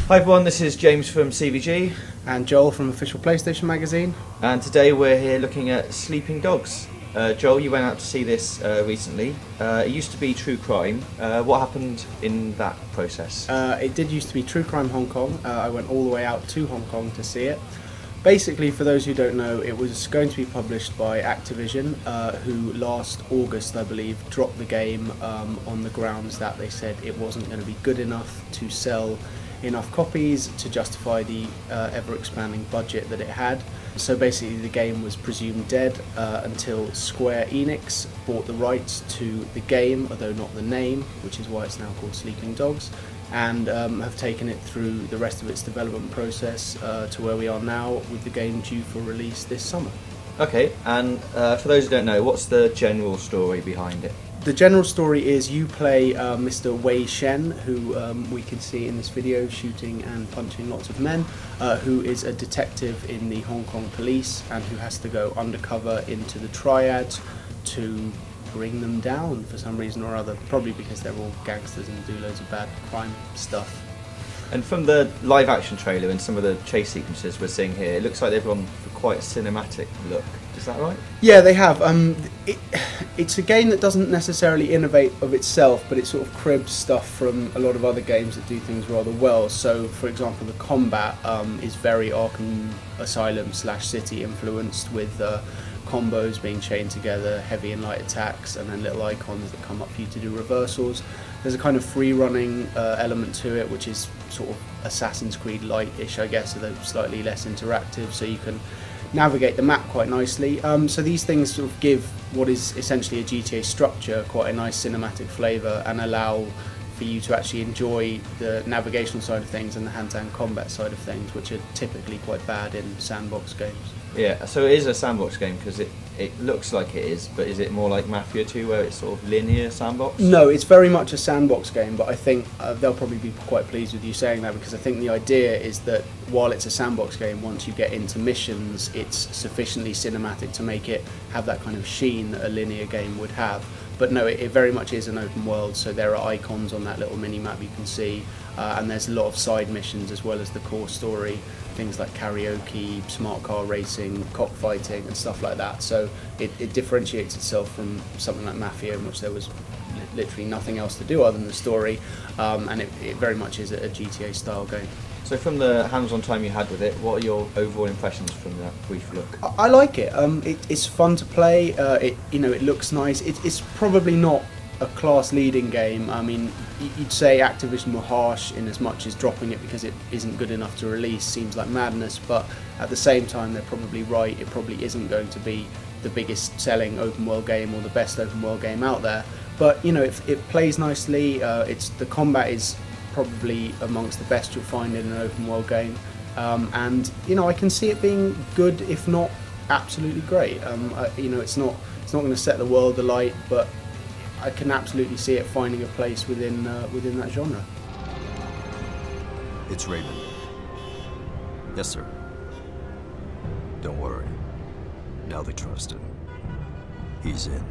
Hi everyone, this is James from CVG. And Joel from Official PlayStation Magazine. And today we're here looking at Sleeping Dogs. Joel, you went out to see this recently. It used to be True Crime. What happened in that process? It did used to be True Crime Hong Kong. I went all the way out to Hong Kong to see it. Basically, for those who don't know, it was going to be published by Activision, who last August, I believe, dropped the game on the grounds that they said it wasn't going to be good enough to sell enough copies to justify the ever-expanding budget that it had. So basically the game was presumed dead until Square Enix bought the rights to the game, although not the name, which is why it's now called Sleeping Dogs, and have taken it through the rest of its development process to where we are now, with the game due for release this summer. Okay, and for those who don't know, what's the general story behind it? The general story is you play Mr. Wei Shen, who we can see in this video shooting and punching lots of men, who is a detective in the Hong Kong police and who has to go undercover into the triads to bring them down for some reason or other, probably because they're all gangsters and do loads of bad crime stuff. And from the live action trailer and some of the chase sequences we're seeing here, it looks like they've gone for quite a cinematic look. Is that right? Yeah, they have. It's a game that doesn't necessarily innovate of itself, but it sort of cribs stuff from a lot of other games that do things rather well. So, for example, the combat is very Arkham Asylum / City influenced, with combos being chained together, heavy and light attacks, and then little icons that come up for you to do reversals. There's a kind of free-running element to it, which is sort of Assassin's Creed light-ish, I guess, although slightly less interactive, so you can navigate the map quite nicely. So these things sort of give what is essentially a GTA structure quite a nice cinematic flavour and allow for you to actually enjoy the navigational side of things and the hand-to-hand combat side of things, which are typically quite bad in sandbox games. Yeah, so it is a sandbox game because it looks like it is, but is it more like Mafia 2 where it's sort of linear sandbox? No, it's very much a sandbox game, but I think they'll probably be quite pleased with you saying that, because I think the idea is that while it's a sandbox game, once you get into missions, it's sufficiently cinematic to make it have that kind of sheen that a linear game would have. But no, it very much is an open world, so there are icons on that little mini-map you can see, and there's a lot of side missions as well as the core story, things like karaoke, smart car racing, cockfighting and stuff like that. So it differentiates itself from something like Mafia, in which there was literally nothing else to do other than the story, and it very much is a GTA style game. So from the hands-on time you had with it, what are your overall impressions from that brief look? I like it. It's fun to play. It looks nice. It's probably not a class-leading game. I mean, you'd say Activision were harsh in as much as dropping it because it isn't good enough to release seems like madness, but at the same time they're probably right. It probably isn't going to be the biggest selling open world game or the best open world game out there. But it plays nicely. The combat is probably amongst the best you'll find in an open world game, and I can see it being good, if not absolutely great. It's not going to set the world alight, but I can absolutely see it finding a place within that genre. It's Raymond. Yes, sir. Don't worry. Now they trust him. He's in.